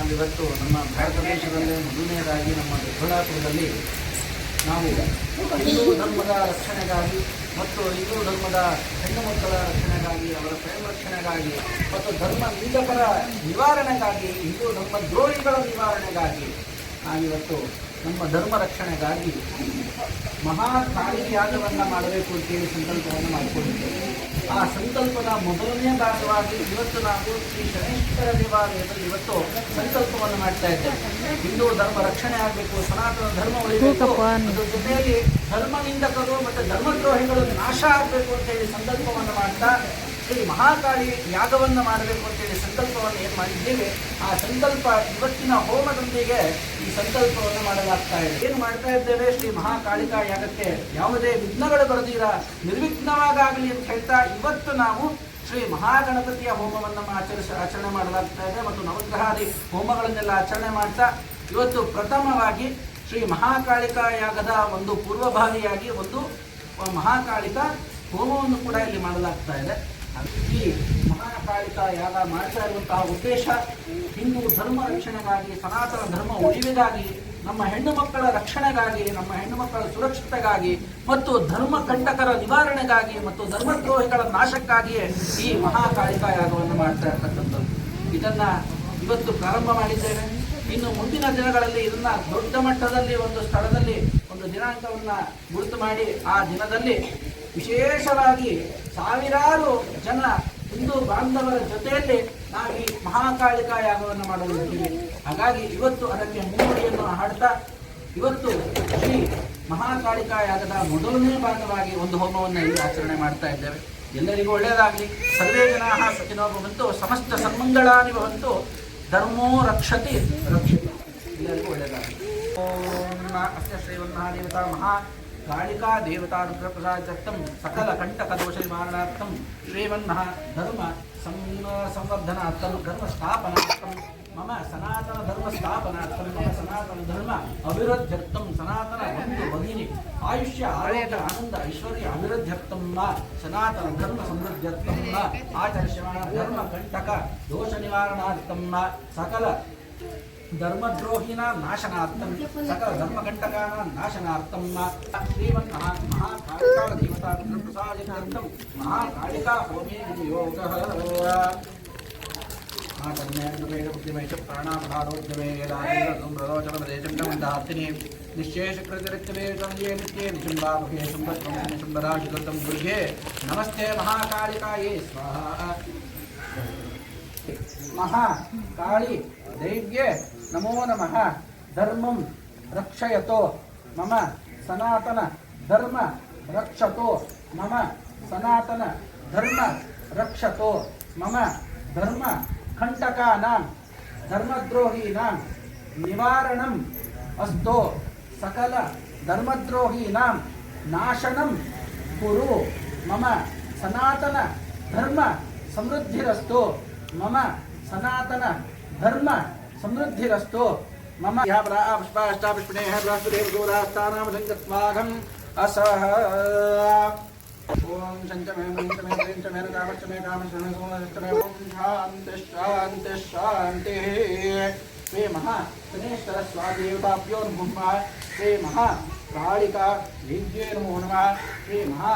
ನಾವಿವತ್ತು ನಮ್ಮ ಭಾರತ ದೇಶದಲ್ಲೇ ಮೊದಲನೇದಾಗಿ ನಮ್ಮ ದೊಡ್ಡಬಳ್ಳಾಪುರದಲ್ಲಿ ನಾವು ಹಿಂದೂ ಧರ್ಮದ ರಕ್ಷಣೆಗಾಗಿ ಮತ್ತು ಹಿಂದೂ ಧರ್ಮದ ಹೆಣ್ಣು ಮಕ್ಕಳ ರಕ್ಷಣೆಗಾಗಿ, ಅವರ ಪ್ರೇಮ ರಕ್ಷಣೆಗಾಗಿ ಮತ್ತು ಧರ್ಮ ನಿಂದಕರ ನಿವಾರಣೆಗಾಗಿ, ಹಿಂದೂ ಧರ್ಮ ದ್ರೋಹಿಗಳ ನಿವಾರಣೆಗಾಗಿ ನಾವಿವತ್ತು ನಮ್ಮ ಧರ್ಮ ರಕ್ಷಣೆಗಾಗಿ ಮಹಾಕಾಳಿ ಯಾಗವನ್ನು ಮಾಡಬೇಕು ಅಂತೇಳಿ ಸಂಕಲ್ಪವನ್ನು ಮಾಡಿಕೊಂಡಿದ್ದೇವೆ. ಆ ಸಂಕಲ್ಪದ ಮೊದಲನೇ ಭಾಗವಾಗಿ ಇವತ್ತು ನಾವು ಶ್ರೀ ಶನೇಶ್ವರ ದೇವಾಲಯದಲ್ಲಿ ಇವತ್ತು ಸಂಕಲ್ಪವನ್ನು ಮಾಡ್ತಾ ಇದ್ದೇವೆ. ಹಿಂದೂ ಧರ್ಮ ರಕ್ಷಣೆ ಆಗಬೇಕು, ಸನಾತನ ಧರ್ಮ ಉಳಿಬೇಕು, ಅದರ ಜೊತೆಯಲ್ಲಿ ಧರ್ಮ ನಿಂದಕರು ಮತ್ತು ಧರ್ಮದ್ರೋಹಿಗಳು ನಾಶ ಆಗಬೇಕು ಅಂತ ಹೇಳಿ ಸಂಕಲ್ಪವನ್ನು ಮಾಡ್ತಾ ಶ್ರೀ ಮಹಾಕಾಳಿ ಯಾಗವನ್ನು ಮಾಡಬೇಕು ಅಂತೇಳಿ ಸಂಕಲ್ಪವನ್ನು ಏನು ಮಾಡಿದ್ದೇವೆ. ಆ ಸಂಕಲ್ಪ ಇವತ್ತಿನ ಹೋಮದೊಂದಿಗೆ ಈ ಸಂಕಲ್ಪವನ್ನು ಮಾಡಲಾಗ್ತಾ ಇದೆ. ಏನು ಮಾಡ್ತಾ ಇದ್ದೇವೆ, ಶ್ರೀ ಮಹಾಕಾಳಿಕಾ ಯಾಗಕ್ಕೆ ಯಾವುದೇ ವಿಘ್ನಗಳು ಬರದಿರ ನಿರ್ವಿಘ್ನವಾಗಲಿ ಅಂತ ಹೇಳ್ತಾ ಇವತ್ತು ನಾವು ಶ್ರೀ ಮಹಾಗಣಪತಿಯ ಹೋಮವನ್ನು ಆಚರಣೆ ಮಾಡಲಾಗ್ತಾ ಇದೆ ಮತ್ತು ನವಗ್ರಹಾದಿ ಹೋಮಗಳನ್ನೆಲ್ಲ ಆಚರಣೆ ಮಾಡ್ತಾ ಇವತ್ತು ಪ್ರಥಮವಾಗಿ ಶ್ರೀ ಮಹಾಕಾಳಿಕಾ ಯಾಗದ ಒಂದು ಪೂರ್ವಭಾವಿಯಾಗಿ ಒಂದು ಮಹಾಕಾಳಿಕಾ ಹೋಮವನ್ನು ಕೂಡ ಇಲ್ಲಿ ಮಾಡಲಾಗ್ತಾ ಇದೆ. ಈ ಮಹಾಕಾಳಿಕಾ ಯಾಗ ಮಾಡ್ತಾ ಇರುವಂತಹ ಉದ್ದೇಶ ಹಿಂದೂ ಧರ್ಮ ರಕ್ಷಣೆಗಾಗಿ, ಸನಾತನ ಧರ್ಮ ಉಳಿವಿಗಾಗಿ, ನಮ್ಮ ಹೆಣ್ಣು ಮಕ್ಕಳ ರಕ್ಷಣೆಗಾಗಿ, ನಮ್ಮ ಹೆಣ್ಣು ಮಕ್ಕಳ ಸುರಕ್ಷತೆಗಾಗಿ ಮತ್ತು ಧರ್ಮ ಕಂಟಕರ ನಿವಾರಣೆಗಾಗಿ ಮತ್ತು ಧರ್ಮದ್ರೋಹಿಗಳ ನಾಶಕ್ಕಾಗಿಯೇ ಈ ಮಹಾಕಾಳಿಕಾ ಯಾಗವನ್ನು ಮಾಡ್ತಾ ಇರ್ತಕ್ಕಂಥದ್ದು. ಇದನ್ನ ಇವತ್ತು ಪ್ರಾರಂಭ ಮಾಡಿದ್ದೇವೆ. ಇನ್ನು ಮುಂದಿನ ದಿನಗಳಲ್ಲಿ ಇದನ್ನ ದೊಡ್ಡ ಮಟ್ಟದಲ್ಲಿ ಒಂದು ಸ್ಥಳದಲ್ಲಿ ಒಂದು ದಿನಾಂಕವನ್ನ ಗುರುತು ಮಾಡಿ ಆ ದಿನದಲ್ಲಿ ವಿಶೇಷವಾಗಿ ಸಾವಿರಾರು ಜನ ಹಿಂದೂ ಬಾಂಧವರ ಜೊತೆಯಲ್ಲಿ ನಾವು ಈ ಮಹಾಕಾಳಿಕಾ ಯಾಗವನ್ನು ಮಾಡಲು ಇದ್ದೀವಿ. ಹಾಗಾಗಿ ಇವತ್ತು ಅದಕ್ಕೆ ಮುನ್ನುಡಿಯನ್ನು ಹಾಡ್ತಾ ಇವತ್ತು ಶ್ರೀ ಮಹಾಕಾಳಿಕಾ ಯಾಗದ ಮೊದಲನೇ ಭಾಗವಾಗಿ ಒಂದು ಹೋಮವನ್ನು ಇಲ್ಲಿ ಆಚರಣೆ ಮಾಡ್ತಾ ಇದ್ದೇವೆ. ಎಲ್ಲರಿಗೂ ಒಳ್ಳೆಯದಾಗಲಿ. ಸರ್ವೇ ಜನಾಃ ಸುಖಿನೋ ಭವಂತು, ಸಮಸ್ತ ಸನ್ಮಂಗಳಾನಿ ಭವಂತು, ಧರ್ಮೋ ರಕ್ಷತಿ ರಕ್ಷಿತ. ಎಲ್ಲರಿಗೂ ಒಳ್ಳೆಯದಾಗಲಿ. ಓಂ ಅಸ್ಯ ಶ್ರೀಮನ್ಮಹಾದೇವತಾ ಮಹಾ ಕಾಳಿಕಾ ದೇವತಾ ರುದ್ರಪ್ರಸಾದರ್ಥಂ ಸಕಲ ಕಂಟಕ ದೋಷ ನಿವಾರಣಾರ್ಥಂ ಶ್ರೀಮನ್ಮಹಾ ಧರ್ಮ ಸಂವರ್ಧನಾರ್ಥಂ ಧರ್ಮ ಸ್ಥಾಪನಾರ್ಥಂ ಮಮ ಸನಾತನ ಧರ್ಮ ಸ್ಥಾಪನಾರ್ಥಂ ಮಮ ಸನಾತನ ಧರ್ಮ ಅಭಿವೃದ್ಧ್ಯರ್ಥಂ ಸನಾತನ ಬಂಧು ಭಗಿನಿ ಆಯುಷ್ಯ ಆರೋಗ್ಯ ಆನಂದ ಐಶ್ವರ್ಯ ಅಭಿವೃದ್ಧ್ಯರ್ಥಂ ಸನಾತನ ಧರ್ಮ ಸಮೃದ್ಧ್ಯರ್ಥಂ ಆಚರಿಷ್ಯಮಾಣ ಧರ್ಮ ಕಂಟಕ ದೋಷ ನಿವಾರಣಾರ್ಥಂ ಸಕಲ ಧರ್ಮದ್ರೋಹಿನ ನಾಶನಾರ್ಥಂ ಸಕಲ ಧರ್ಮಕಂಟಕಾನ ನಾಶನಾರ್ಥಂ ಶ್ರೀಮನ್ಮಹಾ ಮಹಾಕಾಳಿಕಾ ದೇವತಾ ರುದ್ರಪ್ರಸಾದಾರ್ಥಂ ಮಹಾಕಾಳಿಕಾ ಹೋಮೇ ವಿನಿಯೋಗಃ ಆಕರ್ಣ್ಯೇಂದ್ರಮೇಘ ಪ್ರಾಣಾಪಹಾರೋದ್ಯಮೇ ವೇದಾಂತರೋಚನಮದೇಶಂಡಮಂದಾರ್ತಿನಿ ನಿಶ್ಶೇಷಕೃತರಿತ್ಯವೇ ಸಂಧ್ಯೇ ನಿತ್ಯೇ ನಿಶುಂಭಾಮಹೇ ಶುಂಭತ್ವಂ ನಿಶುಂಭರಾಶಿಕೃತಂ ದುರ್ಗೆ ನಮಸ್ತೆ ಮಹಾಕಾಳಿಕಾಯೇ ಸ್ವಾಹಾ. ಮಹಾಕಾಳಿ ದೈವ್ಯೇ ನಮೋ ನಮಃ. ಧರ್ಮಂ ರಕ್ಷಯತೋ ಮಮ ಸನಾತನ ಧರ್ಮ ರಕ್ಷತೋ ಮಮ ಸನಾತನ ಧರ್ಮ ರಕ್ಷತೋ ಮಮ ಧರ್ಮ ಕಂಟಕಾನಾಂ ಧರ್ಮದ್ರೋಹೀನಾಂ ನಿವಾರಣಂ ಅಸ್ತೋ ಸಕಲ ಧರ್ಮದ್ರೋಹೀನಾಂ ನಾಶನಂ ಕುರು ಮಮ ಸನಾತನ ಧರ್ಮ ಸಮೃದ್ಧಿರಸ್ತು ಮಮ ಸನಾತನ ಧರ್ಮ ಸಮೃದ್ಧಿರಸ್ತು ಮಮ ಪುಷ್ಪಾಷ್ಟಾಪುಷ್ಪಿಣೇಃ ಬೃಹಸ್ಪತಿರ್ಗೋರಾಸ್ಥಾನಾಮಸಂಗತ್ವಾಘಂ ಅಸಹ. ಓಂ ಶಂಚಮೇ ಮಂಚಮೇ ಪ್ರೇಂಚಮೇ ಕಾಮಕ್ಷಮೇ ಕಾಮಶ್ರಮೇ ಸೋಮಶ್ರಮೇ ಓಂ ಶಾಂತಿ ಶಾಂತಿ ಶಾಂತಿ. ಶ್ರೀ ಮಹಾ ಶನೇಶ್ವರ ಸ್ವಾದೇವತಾಭ್ಯೋ ನಮಃ. ಶ್ರೀ ಮಹಾ ಕಾಳಿಕಾ ದೇವ್ಯೇ ನಮೋ ನಮಃ. ಶ್ರೀ ಮಹಾ